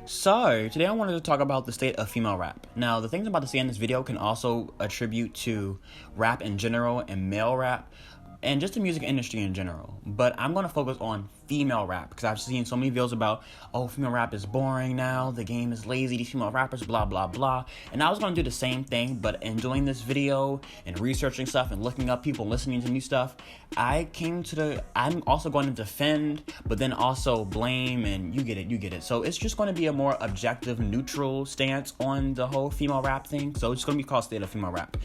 So, today I wanted to talk about the state of female rap. Now, the things I'm about to say in this video can also attribute to rap in general and male rap and just the music industry in general. But I'm going to focus on female rap because I've seen so many videos about, oh, female rap is boring now, the game is lazy, these female rappers, blah, blah, blah. And I was going to do the same thing, but in doing this video and researching stuff and looking up people, listening to new stuff, I'm also going to defend, but then also blame, and you get it. So it's just going to be a more objective, neutral stance on the whole female rap thing. So it's going to be called State of Female Rap.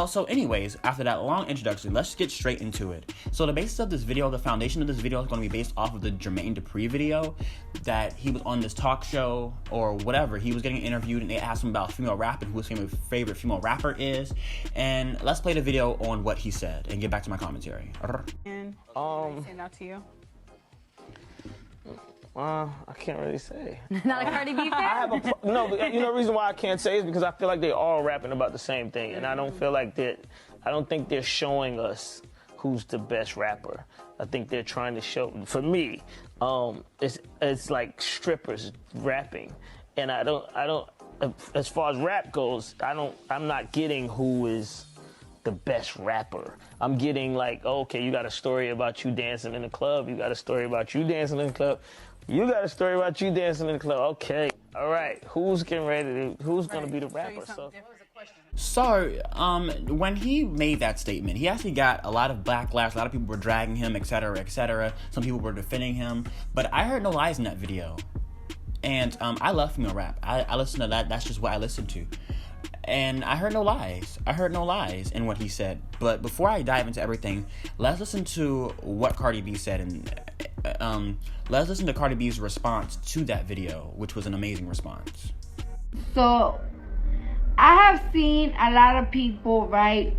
So anyways, after that long introduction, let's get straight into it. So the basis of this video, the foundation of this video is going to be based off of the Jermaine Dupri video that he was on this talk show or whatever. He was getting interviewed and they asked him about female rap and who his favorite female rapper is. And let's play the video on what he said and get back to my commentary. And stand out to you? I can't really say. Not a Cardi B fan? The reason why I can't say is because I feel like they're all rapping about the same thing, and I don't feel like I don't think they're showing us who's the best rapper. I think they're trying to show, for me, it's like strippers rapping, and I don't, as far as rap goes, I'm not getting who is the best rapper. I'm getting like, okay, you got a story about you dancing in the club, you got a story about you dancing in the club, you got a story about you dancing in the club. Okay, all right. Who's gonna be the rapper? So, when he made that statement, he actually got a lot of backlash. A lot of people were dragging him, etc., etc. Some people were defending him, but I heard no lies in that video. And I love female rap. I listen to that. That's just what I listen to. And I heard no lies. I heard no lies in what he said. But before I dive into everything, let's listen to what Cardi B said, and let's listen to Cardi B's response to that video, which was an amazing response. So, I have seen a lot of people, right,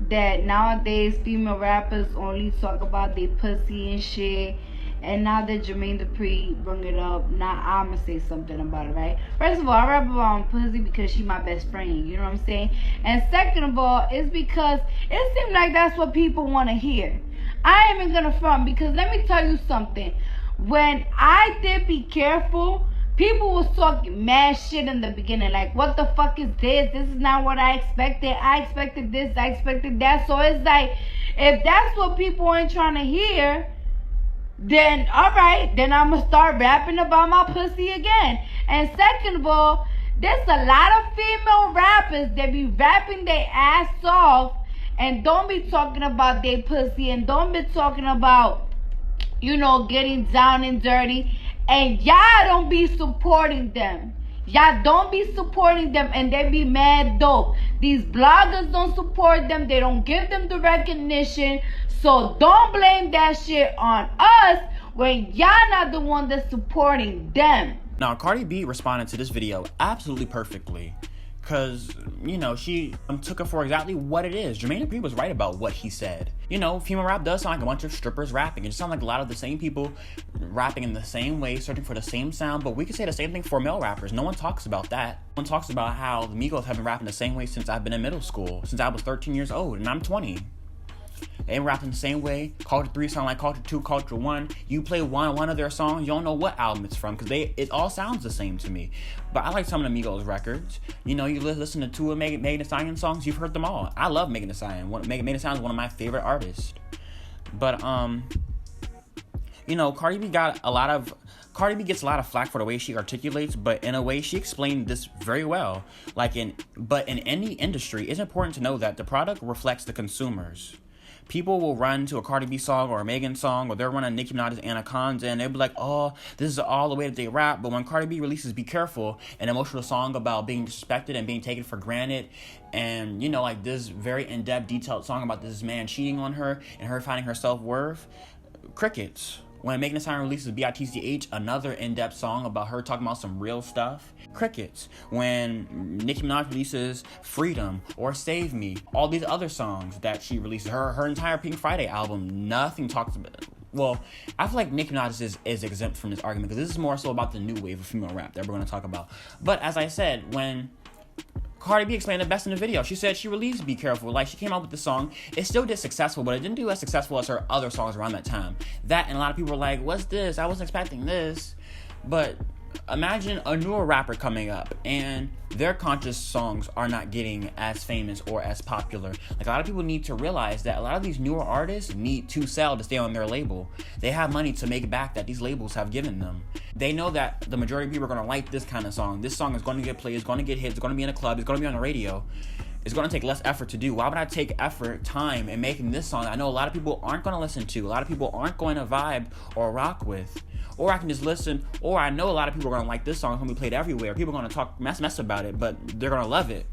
that nowadays female rappers only talk about their pussy and shit. And now that Jermaine Dupri bring it up, now I'ma say something about it, right? First of all, I rap about my pussy because she my best friend, you know what I'm saying? And second of all, it's because it seems like that's what people want to hear. I ain't even gonna front, because let me tell you something. When I did Be Careful, people was talking mad shit in the beginning, like, what the fuck is this? This is not what I expected. I expected this, I expected that. So it's like, if that's what people ain't trying to hear, then alright, then I'ma start rapping about my pussy again. And second of all, there's a lot of female rappers that be rapping their ass off and don't be talking about their pussy and don't be talking about, getting down and dirty. And y'all don't be supporting them. Y'all don't be supporting them, and they be mad dope. These bloggers don't support them. They don't give them the recognition. So don't blame that shit on us when y'all not the one that's supporting them. Now, Cardi B responded to this video absolutely perfectly. Because, she took it for exactly what it is. Jermaine Dupri was right about what he said. Female rap does sound like a bunch of strippers rapping. It just sounds like a lot of the same people rapping in the same way, searching for the same sound. But we could say the same thing for male rappers. No one talks about that. No one talks about how the Migos have been rapping the same way since I've been in middle school. Since I was 13 years old, and I'm 20. They rap in the same way. Culture 3 sound like Culture 2, Culture 1. You play one of their songs, you don't know what album it's from because it all sounds the same to me. But I like some of the Migos records. You listen to two of Megan Thee Stallion songs, you've heard them all. I love Megan Thee Stallion. Megan Thee Stallion is one of my favorite artists. But Cardi B gets a lot of flack for the way she articulates, but in a way she explained this very well. But in any industry, it's important to know that the product reflects the consumers. People will run to a Cardi B song or a Megan song, or they'll run a Nicki Minaj's Anaconda, and they'll be like, oh, this is all the way that they rap. But when Cardi B releases Be Careful, an emotional song about being disrespected and being taken for granted, and, this very in-depth, detailed song about this man cheating on her and her finding her self-worth, crickets. When Megan Thee Stallion releases B.I.T.C.H., another in-depth song about her talking about some real stuff, crickets. When Nicki Minaj releases Freedom or Save Me, all these other songs that she releases, her entire Pink Friday album, nothing talks about. Well, I feel like Nicki Minaj is exempt from this argument because this is more so about the new wave of female rap that we're going to talk about. But as I said, when Cardi B explained it best in the video. She said she released Be Careful. Like, she came out with the song. It still did successful, but it didn't do as successful as her other songs around that time. That, and a lot of people were like, what's this? I wasn't expecting this. But imagine a newer rapper coming up and their conscious songs are not getting as famous or as popular. Like, a lot of people need to realize that a lot of these newer artists need to sell to stay on their label. They have money to make back that these labels have given them. They know that the majority of people are going to like this kind of song. This song is going to get played, it's going to get hits, it's going to be in a club, it's going to be on the radio. It's going to take less effort to do. Why would I take effort, time, in making this song I know a lot of people aren't going to listen to, a lot of people aren't going to vibe or rock with? Or I can just listen, or I know a lot of people are going to like this song, it's going to be played everywhere. People are going to talk mess about it, but they're going to love it.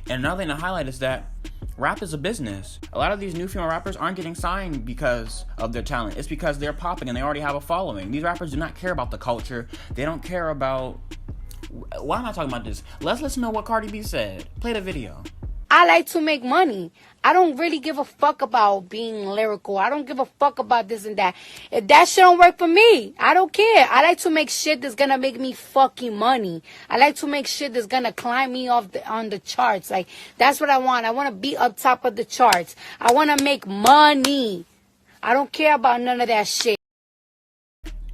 And another thing to highlight is that rap is a business. A lot of these new female rappers aren't getting signed because of their talent. It's because they're popping and they already have a following. These rappers do not care about the culture. They don't care about... Why am I talking about this? Let's listen to what Cardi B said. Play the video. I like to make money. I don't really give a fuck about being lyrical. I don't give a fuck about this and that. If that shit don't work for me, I don't care. I like to make shit that's gonna make me fucking money. I like to make shit that's gonna climb me on the charts. Like, that's what I want. I want to be up top of the charts. I want to make money. I don't care about none of that shit.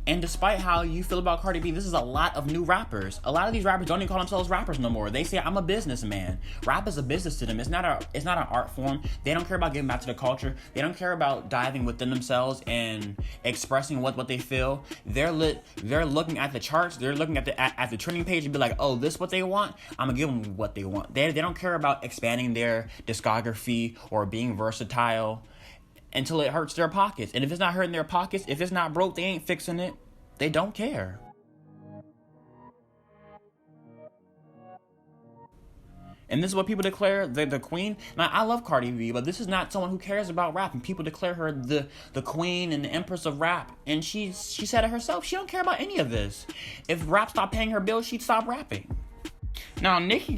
And despite how you feel about Cardi B, this is a lot of new rappers. A lot of these rappers don't even call themselves rappers no more. They say, I'm a businessman. Rap is a business to them. It's not an art form. They don't care about giving back to the culture. They don't care about diving within themselves and expressing what they feel. They're looking at the charts. They're looking at the trending page and be like, oh, this what they want? I'm gonna give them what they want. They don't care about expanding their discography or being versatile until it hurts their pockets. And if it's not hurting their pockets, if it's not broke, they ain't fixing it. They don't care. And this is what people declare the queen. Now, I love Cardi B, but this is not someone who cares about rap. And people declare her the queen and the empress of rap. And she said it herself. She don't care about any of this. If rap stopped paying her bills, she'd stop rapping. Now, Nicki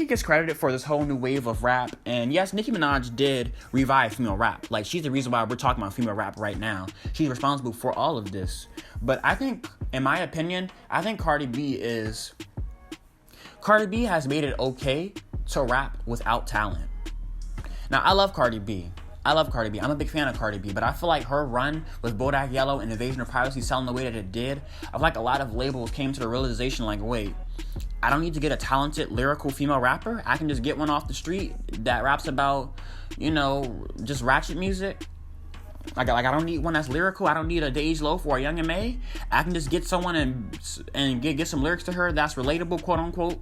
gets credited for this whole new wave of rap, and yes, Nicki Minaj did revive female rap. Like, she's the reason why we're talking about female rap right now. She's responsible for all of this. But I think, in my opinion, Cardi B has made it okay to rap without talent. Now, I love Cardi B. I'm a big fan of Cardi B, but I feel like her run with Bodak Yellow and Invasion of Privacy selling the way that it did, I feel like a lot of labels came to the realization, like, wait, I don't need to get a talented, lyrical female rapper. I can just get one off the street that raps about, just ratchet music. Like I don't need one that's lyrical. I don't need a Dej Loaf or a Young M.A. I can just get someone and get some lyrics to her that's relatable, quote unquote.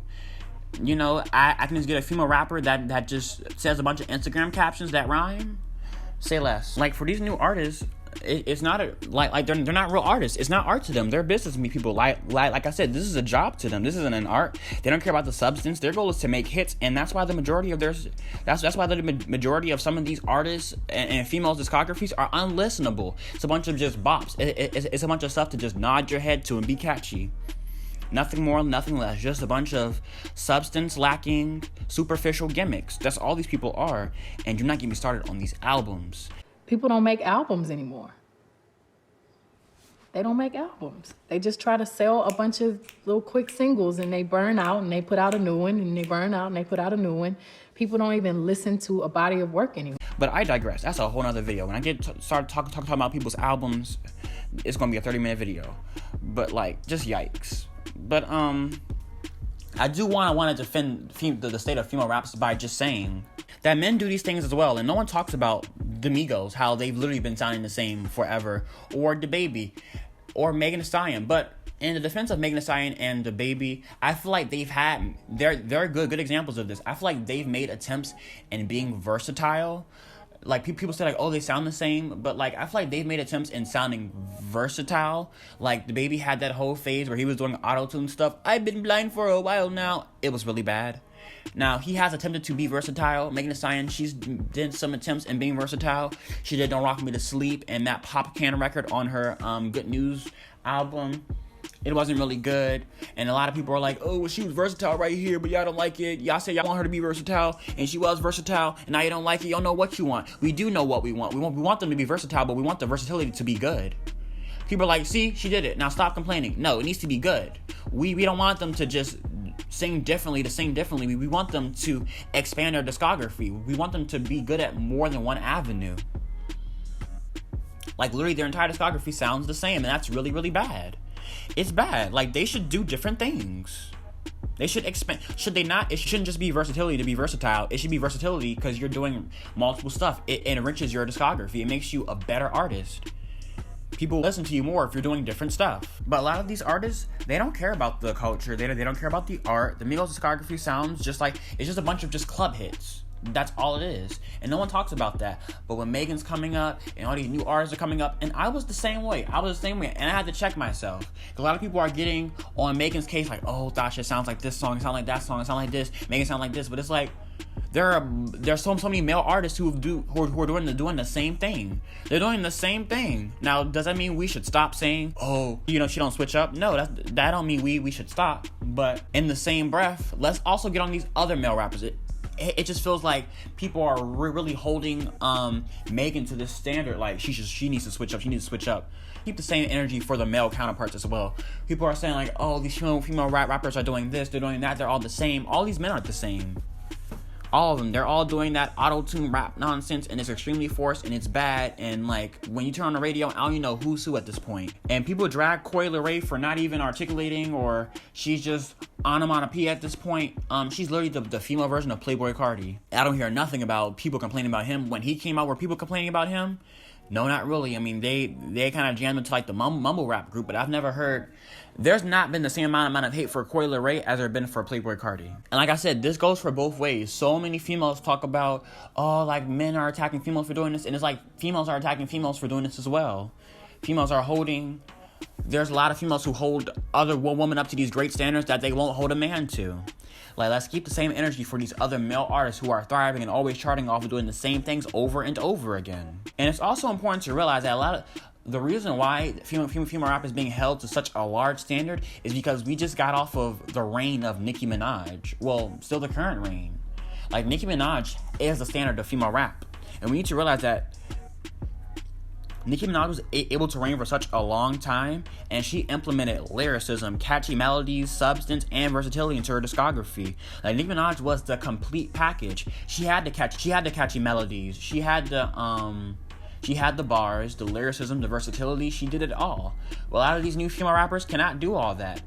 I can just get a female rapper that just says a bunch of Instagram captions that rhyme. Say less. Like, for these new artists, it's not they're not real artists. It's not art to them. They're business people. Like I said, this is a job to them. This isn't an art. They don't care about the substance. Their goal is to make hits, and that's why the majority of the majority of some of these artists and females' discographies are unlistenable. It's a bunch of just bops. It's a bunch of stuff to just nod your head to and be catchy. Nothing more, nothing less. Just a bunch of substance-lacking, superficial gimmicks. That's all these people are. And do not get me started on these albums. People don't make albums anymore. They don't make albums. They just try to sell a bunch of little quick singles, and they burn out, and they put out a new one, and they burn out, and they put out a new one. People don't even listen to a body of work anymore. But I digress. That's a whole nother video. When I start talking about people's albums, it's going to be a 30-minute video. But, just yikes. But, I do want to defend the state of female raps by just saying that men do these things as well. And no one talks about the Migos, how they've literally been sounding the same forever, or DaBaby, or Megan Thee Stallion. But in the defense of Megan Thee Stallion and DaBaby, I feel like they're good examples of this. I feel like they've made attempts in being versatile. Like, people say, oh, they sound the same, but, I feel like they've made attempts in sounding versatile. Like, DaBaby had that whole phase where he was doing auto-tune stuff. I've been blind for a while now. It was really bad. Now, he has attempted to be versatile. Megan Thee Stallion, she's did some attempts in being versatile. She did Don't Rock Me to Sleep and that Pop Can record on her Good News album. It wasn't really good, and a lot of people are like, oh, well, she was versatile right here, but y'all don't like it. Y'all say y'all want her to be versatile, and she was versatile, and now you don't like it. Y'all know what you want. We do know what we want. We want them to be versatile, but we want the versatility to be good. People are like, see, she did it. Now stop complaining. No, it needs to be good. We don't want them to just sing differently. We want them to expand their discography. We want them to be good at more than one avenue. Like, literally, their entire discography sounds the same, and that's really, really bad. It's bad. Like, they should do different things. They should expand. Should they not? It shouldn't just be versatility to be versatile. It should be versatility because you're doing multiple stuff. It enriches your discography. It makes you a better artist. People listen to you more if you're doing different stuff. But a lot of these artists, they don't care about the culture. They don't care about the art. The Migos discography sounds just like, it's just a bunch of just club hits. That's all it is. And no one talks about that. But when Megan's coming up and all these new artists are coming up, and I was the same way. And I had to check myself. A lot of people are getting on Megan's case like, oh, thot shit sounds like this song, it sounds like that song, it sounds like this, Megan sounds like this. But it's like, there's so many male artists who are doing the same thing. They're doing the same thing. Now, does that mean we should stop saying, oh, she don't switch up? No, that don't mean we should stop. But in the same breath, let's also get on these other male rappers. It just feels like people are really holding Megan to this standard. Like, she needs to switch up. She needs to switch up. Keep the same energy for the male counterparts as well. People are saying like, oh, these female rappers are doing this, they're doing that, they're all the same. All these men aren't the same. All of them, they're all doing that auto-tune rap nonsense, and it's extremely forced, and it's bad, and like, when you turn on the radio, I don't even know who's who at this point. And people drag Coi Leray for not even articulating, or she's just onomatopoeia at this point. She's literally the female version of Playboi Carti. I don't hear nothing about people complaining about him. When he came out, were people complaining about him? No, not really. I mean, they kind of jammed into like the mumble rap group, but I've never heard. There's not been the same amount of hate for Coi Leray as there been for Playboi Carti. And like I said, this goes for both ways. So many females talk about, oh, like men are attacking females for doing this, and it's like females are attacking females for doing this as well. Females are holding. There's a lot of females who hold other women up to these great standards that they won't hold a man to. Like, let's keep the same energy for these other male artists who are thriving and always charting off and doing the same things over and over again. And it's also important to realize that the reason why female rap is being held to such a large standard is because we just got off of the reign of Nicki Minaj. Well, still the current reign. Like, Nicki Minaj is the standard of female rap. And we need to realize that Nicki Minaj was able to reign for such a long time, and she implemented lyricism, catchy melodies, substance, and versatility into her discography. Like, Nicki Minaj was the complete package. She had the catchy melodies. She had the bars, the lyricism, the versatility. She did it all. Well, a lot of these new female rappers cannot do all that.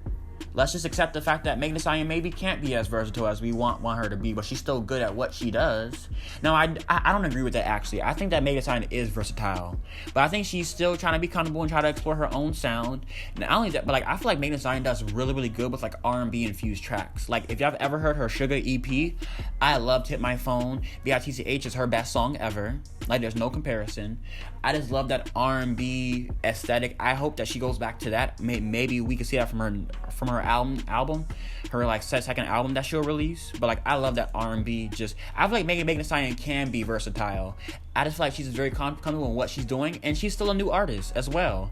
Let's just accept the fact that Megan Thee Stallion maybe can't be as versatile as we want her to be, but she's still good at what she does. Now, I don't agree with that, actually. I think that Megan Thee Stallion is versatile, but I think she's still trying to be comfortable and try to explore her own sound. Not only that, but like, I feel like Megan Thee Stallion does really, really good with like R&B infused tracks. Like, if y'all ever heard her Sugar EP, I loved Hit My Phone. BITCH is her best song ever. Like, there's no comparison. I just love that R&B aesthetic. I hope that she goes back to that. Maybe we could see that from her album, her like second album that she'll release. But like, I love that R&B. I feel like Megan Thee Stallion can be versatile. I just feel like she's very comfortable in what she's doing, and she's still a new artist as well.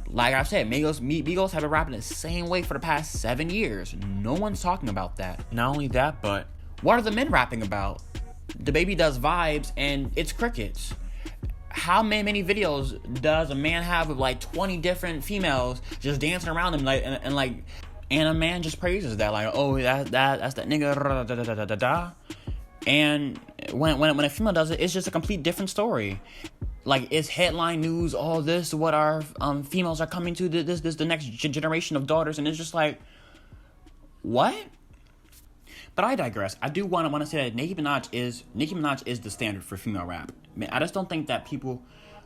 Like I said, Migos have been rapping the same way for the past 7 years. No one's talking about that. Not only that, but what are the men rapping about? The baby does vibes, and it's crickets. How many videos does a man have with like 20 different females just dancing around him, like and a man just praises that, like, oh, that's that nigga, da, da, da, da, da, da. And when a female does it, it's just a complete different story. Like, it's headline news. Oh, this what our females are coming to. This the next generation of daughters, and it's just like, what? But I digress. I do want to say that Nicki Minaj is the standard for female rap. I mean, I just don't think that people,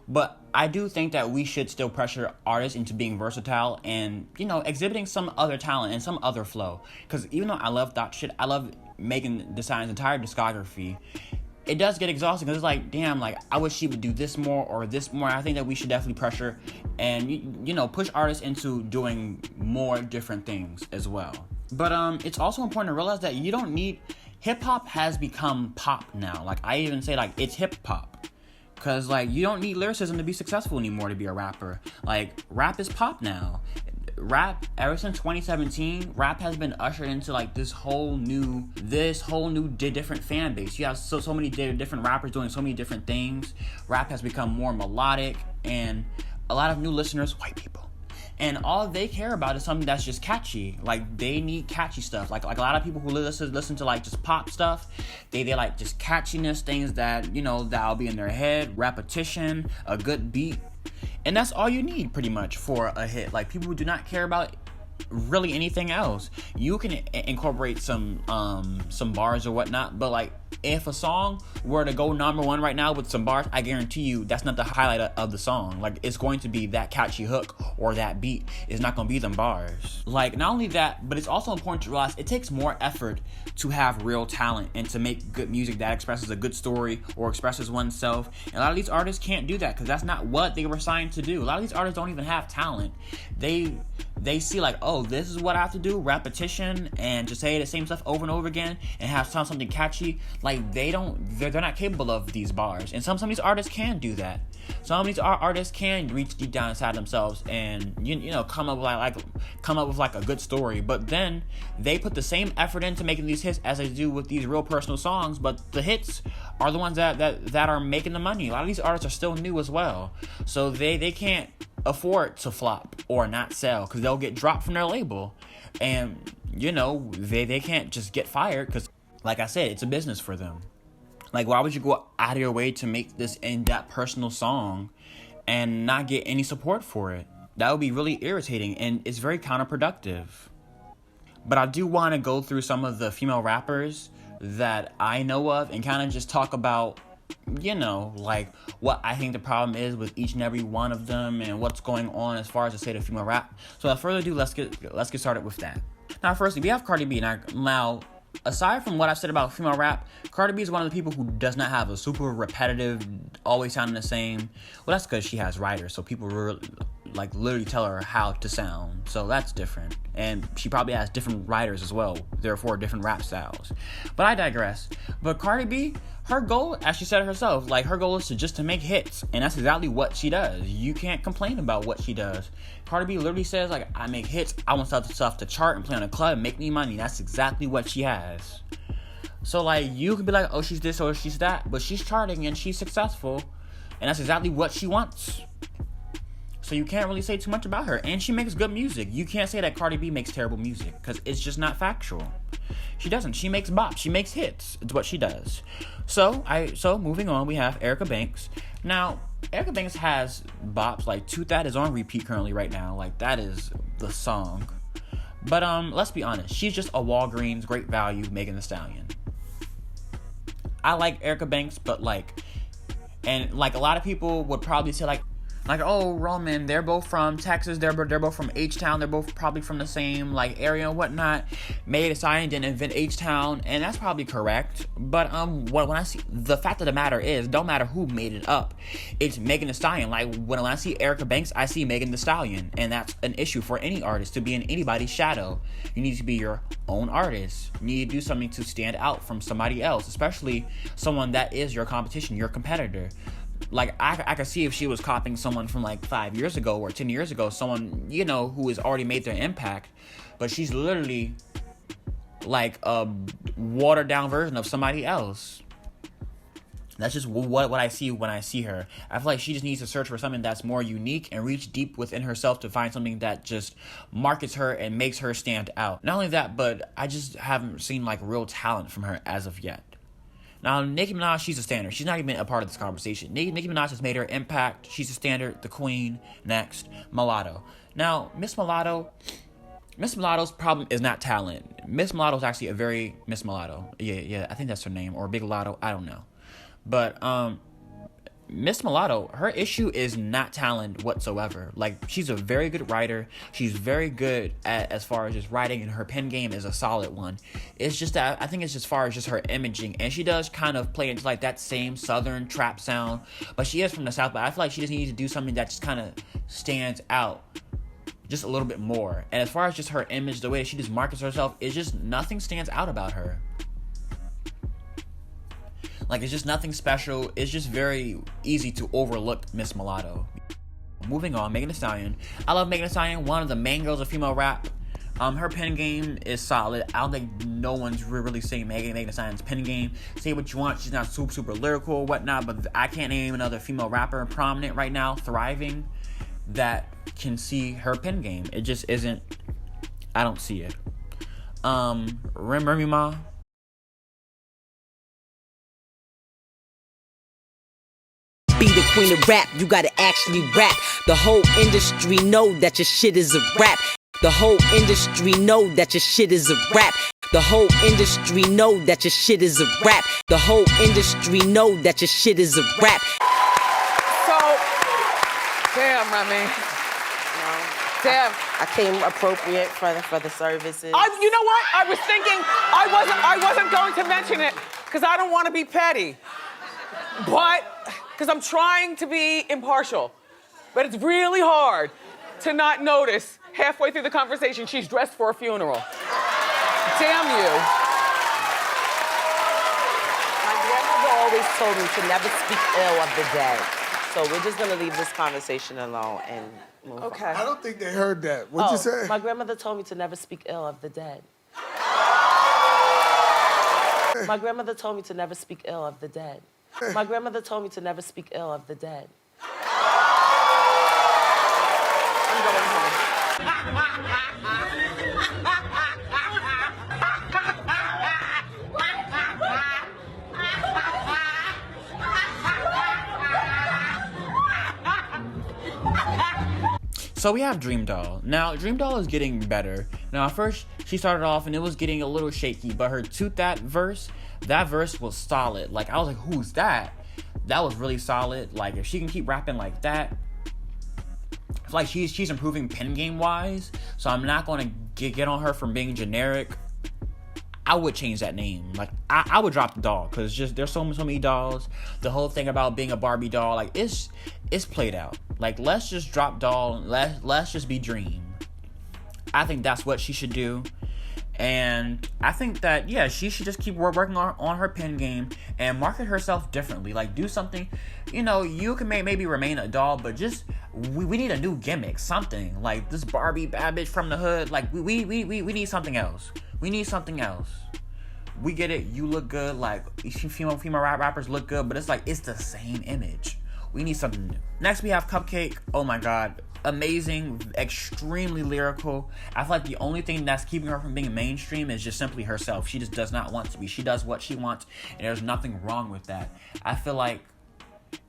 but I do think that we should still pressure artists into being versatile and, you know, exhibiting some other talent and some other flow. Because even though I love that shit, I love Megan Thee Stallion's entire discography. It does get exhausting because it's like, damn, like, I wish she would do this more or this more. I think that we should definitely pressure and, you know, push artists into doing more different things as well. But it's also important to realize that you don't need... Hip-hop has become pop now. Like, I even say, like, it's hip-hop. Because, like, you don't need lyricism to be successful anymore to be a rapper. Like, rap is pop now. Rap, ever since 2017, rap has been ushered into, like, this whole new different fan base. You have so many different rappers doing so many different things. Rap has become more melodic, and a lot of new listeners, white people. And all they care about is something that's just catchy. Like, they need catchy stuff. Like a lot of people who listen to like just pop stuff, they like just catchiness, things that, you know, that'll be in their head, repetition, a good beat. And that's all you need pretty much for a hit. Like, people do not care about really anything else. You can incorporate some bars or whatnot, but like, if a song were to go number one right now with some bars, I guarantee you that's not the highlight of the song. Like, it's going to be that catchy hook or that beat. It's not going to be them bars. Like, not only that, but it's also important to realize it takes more effort to have real talent and to make good music that expresses a good story or expresses oneself. And a lot of these artists can't do that because that's not what they were signed to do. A lot of these artists don't even have talent. They see like, oh, this is what I have to do, repetition, and just say the same stuff over and over again and have something catchy. Like, they're not capable of these bars. And some of these artists can do that. Some of these artists can reach deep down inside themselves and you know come up with like a good story. But then they put the same effort into making these hits as they do with these real personal songs. But the hits are the ones that are making the money. A lot of these artists are still new as well, so they can't afford to flop or not sell because they'll get dropped from their label. And you know they can't just get fired because, like I said, it's a business for them. Like, why would you go out of your way to make this in-depth personal song and not get any support for it? That would be really irritating, and it's very counterproductive. But I do want to go through some of the female rappers that I know of and kind of just talk about, you know, like what I think the problem is with each and every one of them and what's going on as far as the state of female rap. So without further ado, let's get started with that. Now, firstly, we have Cardi B. Now, aside from what I've said about female rap, Cardi B is one of the people who does not have a super repetitive, always sounding the same. Well, that's because she has writers, so people literally tell her how to sound. So that's different. And she probably has different writers as well, therefore different rap styles. But I digress. But Cardi B, her goal, as she said herself, like, her goal is to make hits. And that's exactly what she does. You can't complain about what she does. Cardi B literally says, like, I make hits, I want stuff to chart and play on a club and make me money. That's exactly what she has. So, like, you can be like, oh, she's this or she's that, but she's charting and she's successful. And that's exactly what she wants. So you can't really say too much about her. And she makes good music. You can't say that Cardi B makes terrible music because it's just not factual. She doesn't. She makes bops. She makes hits. It's what she does. So moving on, we have Erica Banks. Now, Erica Banks has bops like thot is on repeat currently right now. Like, that is the song. But let's be honest. She's just a Walgreens Great Value Megan Thee Stallion. I like Erica Banks, but a lot of people would probably say like, oh, Roman, they're both from Texas, they're both from H-Town, they're both probably from the same, area and whatnot. Megan Thee Stallion didn't invent H-Town, and that's probably correct. But, when I see, the fact of the matter is, don't matter who made it up, it's Megan Thee Stallion. Like, when I see Erica Banks, I see Megan Thee Stallion, and that's an issue for any artist, to be in anybody's shadow. You need to be your own artist. You need to do something to stand out from somebody else, especially someone that is your competition, your competitor. Like, I could see if she was copying someone from 5 years ago or 10 years ago, someone, who has already made their impact, but she's literally like a watered down version of somebody else. That's just what I see when I see her. I feel like she just needs to search for something that's more unique and reach deep within herself to find something that just markets her and makes her stand out. Not only that, but I just haven't seen real talent from her as of yet. Now, Nicki Minaj, she's a standard. She's not even a part of this conversation. Nicki Minaj has made her impact. She's a standard. The queen. Next, Mulatto. Now, Miss Mulatto's problem is not talent. Miss Mulatto's actually a very Miss Mulatto. Yeah, I think that's her name. Or Big Mulatto. I don't know. But, Miss Mulatto, her issue is not talent whatsoever. She's a very good writer. She's very good at, as far as just writing, and her pen game is a solid one. It's just that I think it's as far as just her imaging, and she does kind of play into that same southern trap sound, but she is from the South. But I feel like she just needs to do something that just kind of stands out just a little bit more. And as far as just her image, the way she just markets herself, it's just nothing stands out about her. It's just nothing special. It's just very easy to overlook Miss Mulatto. Moving on, Megan Thee Stallion. I love Megan Thee Stallion, one of the main girls of female rap. Her pen game is solid. I don't think no one's really saying Megan Thee Stallion's pen game. Say what you want, she's not super lyrical or whatnot, but I can't name another female rapper prominent right now, thriving, that can see her pen game. It just isn't. I don't see it. Remy Ma. Be the queen of rap, you gotta actually rap. The whole industry know that your shit is a rap. The whole industry know that your shit is a rap. The whole industry know that your shit is a rap. The whole industry know that your shit is a rap. So, damn, Remy. Damn. I came appropriate for the services. You know what? I was thinking I wasn't going to mention it because I don't want to be petty. But, because I'm trying to be impartial. But it's really hard to not notice halfway through the conversation she's dressed for a funeral. Damn you. My grandmother always told me to never speak ill of the dead. So we're just gonna leave this conversation alone and move on. Okay. I don't think they heard that. What'd you say? My grandmother told me to never speak ill of the dead. My grandmother told me to never speak ill of the dead. My grandmother told me to never speak ill of the dead. I'm going home. So we have Dream Doll. Now, Dream Doll is getting better. Now, at first, she started off and it was getting a little shaky, but her that verse was solid. Like, I was like, who's that? That was really solid. Like, if she can keep rapping like that, I feel like she's improving pen game wise. So I'm not going to get on her from being generic. I would change that name. Like, I would drop the doll, because just there's so many dolls. The whole thing about being a Barbie doll, like, it's played out. Like, let's just drop doll. Let's just be Dream. I think that's what she should do. And I think that, yeah, she should just keep working on her pen game and market herself differently. Like, do something, you know, you can maybe remain a doll, but just, we need a new gimmick, something. Like, this Barbie bad bitch from the hood, like, we need something else. We need something else. We get it, you look good, like, female rappers look good, but it's like, it's the same image. We need something new. Next, we have Cupcake. Oh my God. Amazing, extremely lyrical. I feel like the only thing that's keeping her from being mainstream is just simply herself. She just does not want to be. She does what she wants, and there's nothing wrong with that. I feel like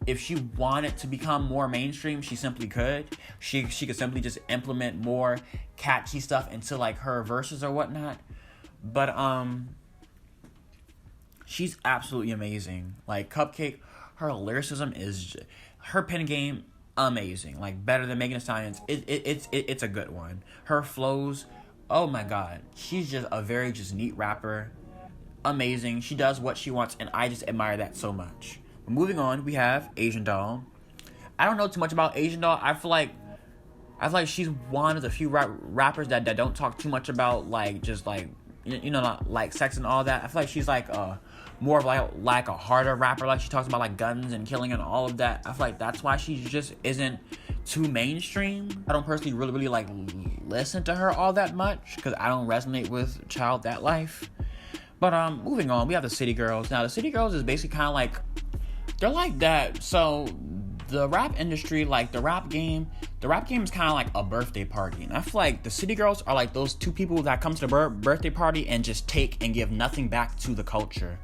if she wanted to become more mainstream, she simply could. She could simply just implement more catchy stuff into, like, her verses or whatnot. But she's absolutely amazing. Like, Cupcake, her lyricism is, her pen game, amazing. Like, better than Megan Thee Stallion's. It's a good one. Her flows, oh my God, she's just a very just neat rapper. Amazing. She does what she wants, and I just admire that so much. Moving on, we have Asian Doll. I don't know too much about Asian Doll. I feel like she's one of the few rappers that don't talk too much about, like, just like, you know, like sex and all that. I feel like she's like more of like a harder rapper. Like, she talks about, like, guns and killing and all of that. I feel like that's why she just isn't too mainstream. I don't personally really like listen to her all that much, because I don't resonate with Child That Life. But moving on, we have the City Girls. Now, the City Girls is basically kind of like, they're like that. So the rap industry, like, the rap game is kind of like a birthday party. And I feel like the City Girls are like those two people that come to the birthday party and just take and give nothing back to the culture.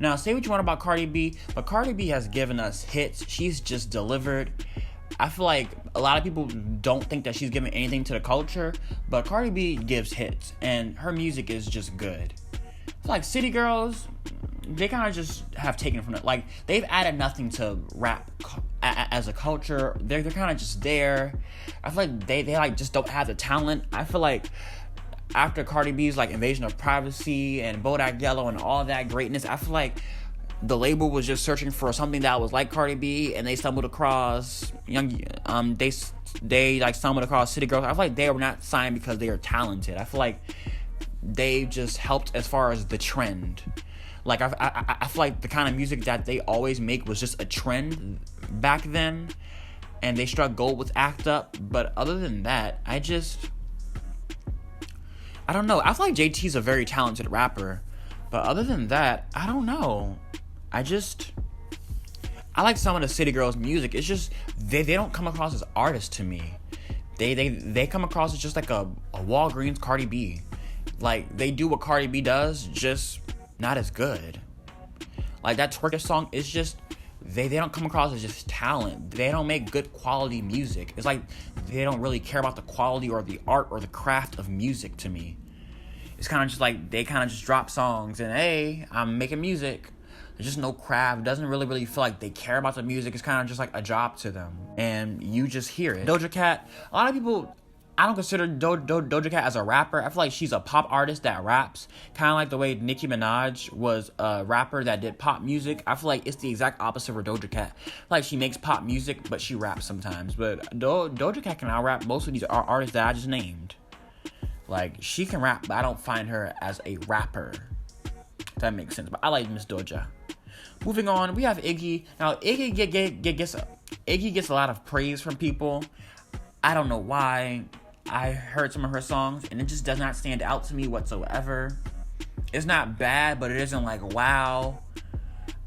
Now, say what you want about Cardi B, but Cardi B has given us hits. She's just delivered. I feel like a lot of people don't think that she's giving anything to the culture, but Cardi B gives hits, and her music is just good. I feel like City Girls, they kind of just have taken from it. Like, they've added nothing to rap as a culture. They're kind of just there. I feel like they like just don't have the talent. I feel like after Cardi B's, like, Invasion of Privacy and Bodak Yellow and all that greatness, I feel like the label was just searching for something that was like Cardi B, and they stumbled across they like stumbled across City Girls. I feel like they were not signed because they are talented. I feel like they just helped as far as the trend. Like, I feel like the kind of music that they always make was just a trend back then, and they struck gold with Act Up. But other than that, I don't know. I feel like JT's a very talented rapper, but other than that, I don't know. I like some of the City Girls' music. It's just they don't come across as artists to me. They come across as just like a Walgreens Cardi B. Like, they do what Cardi B does, just not as good. Like, that Twerk song is just they don't come across as just talent. They don't make good quality music. It's like they don't really care about the quality or the art or the craft of music to me. It's kind of just like they kind of just drop songs and, hey, I'm making music. There's just no craft. It doesn't really feel like they care about the music. It's kind of just like a job to them. And you just hear it. Doja Cat, a lot of people, I don't consider Doja Cat as a rapper. I feel like she's a pop artist that raps. Kind of like the way Nicki Minaj was a rapper that did pop music. I feel like it's the exact opposite for Doja Cat. I feel like she makes pop music, but she raps sometimes. But Doja Cat can out-rap most of these artists that I just named. Like, she can rap, but I don't find her as a rapper. If that makes sense. But I like Miss Doja. Moving on, we have Iggy. Now, Iggy gets a lot of praise from people. I don't know why. I heard some of her songs, and it just does not stand out to me whatsoever. It's not bad, but it isn't like, wow.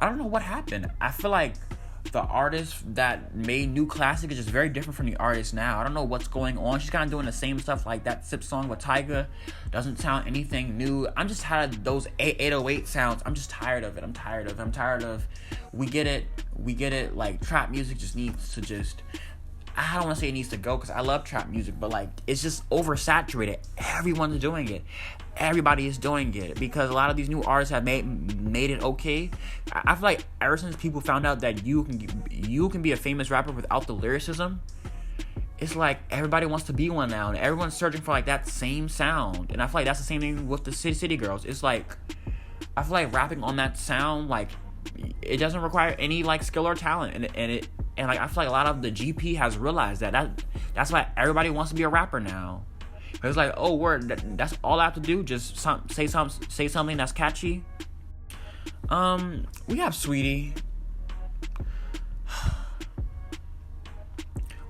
I don't know what happened. I feel like the artist that made New Classic is just very different from the artist now. I don't know what's going on. She's kind of doing the same stuff like that Sip song with Tyga. Doesn't sound anything new. I'm just tired of those 808 sounds. I'm just tired of it. I'm tired of, we get it. Like, trap music just needs to just, I don't want to say it needs to go because I love trap music, but like, it's just oversaturated. Everyone's doing it. Everybody is doing it because a lot of these new artists have made it okay. I feel like ever since people found out that you can be a famous rapper without the lyricism, it's like everybody wants to be one now, and everyone's searching for like that same sound. And I feel like that's the same thing with the City Girls. It's like, I feel like rapping on that sound, like, it doesn't require any like skill or talent, and like I feel like a lot of the GP has realized that's why everybody wants to be a rapper now. It's like, oh, word, that's all I have to do, just say something that's catchy. We have Sweetie.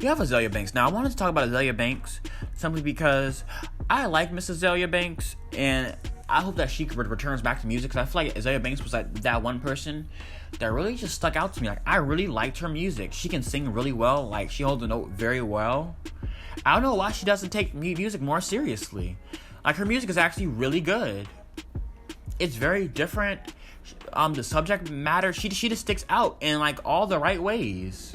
We have Azalea Banks. Now, I wanted to talk about Azalea Banks simply because I like Miss Azalea Banks, and I hope that she returns back to music, because I feel like Azalea Banks was like that one person that really just stuck out to me. Like, I really liked her music. She can sing really well. Like, she holds a note very well. I don't know why she doesn't take music more seriously. Like, her music is actually really good. It's very different. The subject matter, she just sticks out in like all the right ways.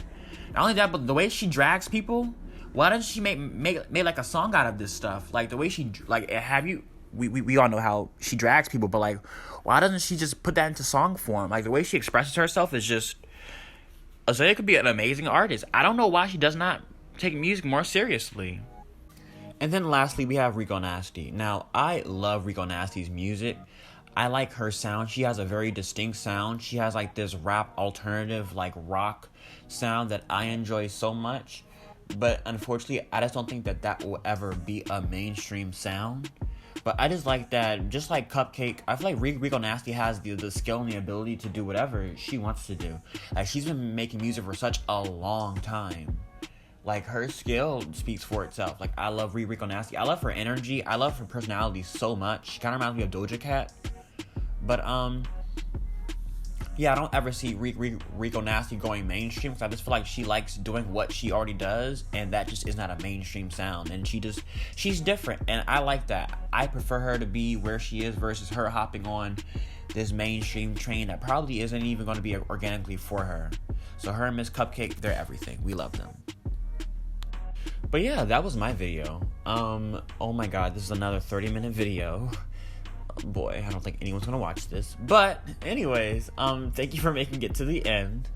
Not only that, but the way she drags people. Why doesn't she make like a song out of this stuff? Like, the way she, like, we all know how she drags people, but like, why doesn't she just put that into song form? Like, the way she expresses herself is just, Azalea could be an amazing artist. I don't know why she does not take music more seriously. And then lastly, we have Rico Nasty. Now, I love Rico Nasty's music. I like her sound. She has a very distinct sound. She has like this rap alternative, like rock sound that I enjoy so much. But unfortunately, I just don't think that will ever be a mainstream sound. But I just like that, just like Cupcake, I feel like Rico Nasty has the skill and the ability to do whatever she wants to do. Like, she's been making music for such a long time. Like, her skill speaks for itself. Like, I love Rico Nasty. I love her energy. I love her personality so much. She kind of reminds me of Doja Cat. But, yeah, I don't ever see Rico Nasty going mainstream, because I just feel like she likes doing what she already does, and that just is not a mainstream sound. And she's different, and I like that. I prefer her to be where she is versus her hopping on this mainstream train that probably isn't even going to be organically for her. So her and Miss Cupcake, they're everything. We love them. But yeah, that was my video. Oh my god, this is another 30-minute video. Boy, I don't think anyone's gonna watch this. But anyways, thank you for making it to the end.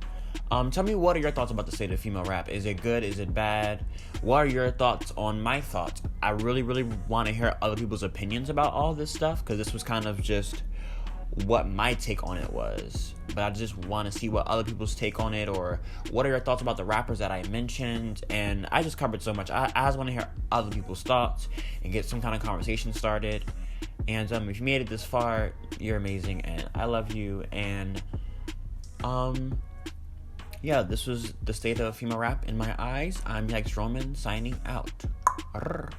Tell me, what are your thoughts about the state of female rap? Is it good? Is it bad? What are your thoughts on my thoughts? I really want to hear other people's opinions about all this stuff, because this was kind of just what my take on it was. But I just want to see what other people's take on it, or what are your thoughts about the rappers that I mentioned. And I just covered so much. I just want to hear other people's thoughts and get some kind of conversation started. And if you made it this far, you're amazing, and I love you. And yeah, this was the state of female rap in my eyes. I'm YikesRoman signing out. Urrgh.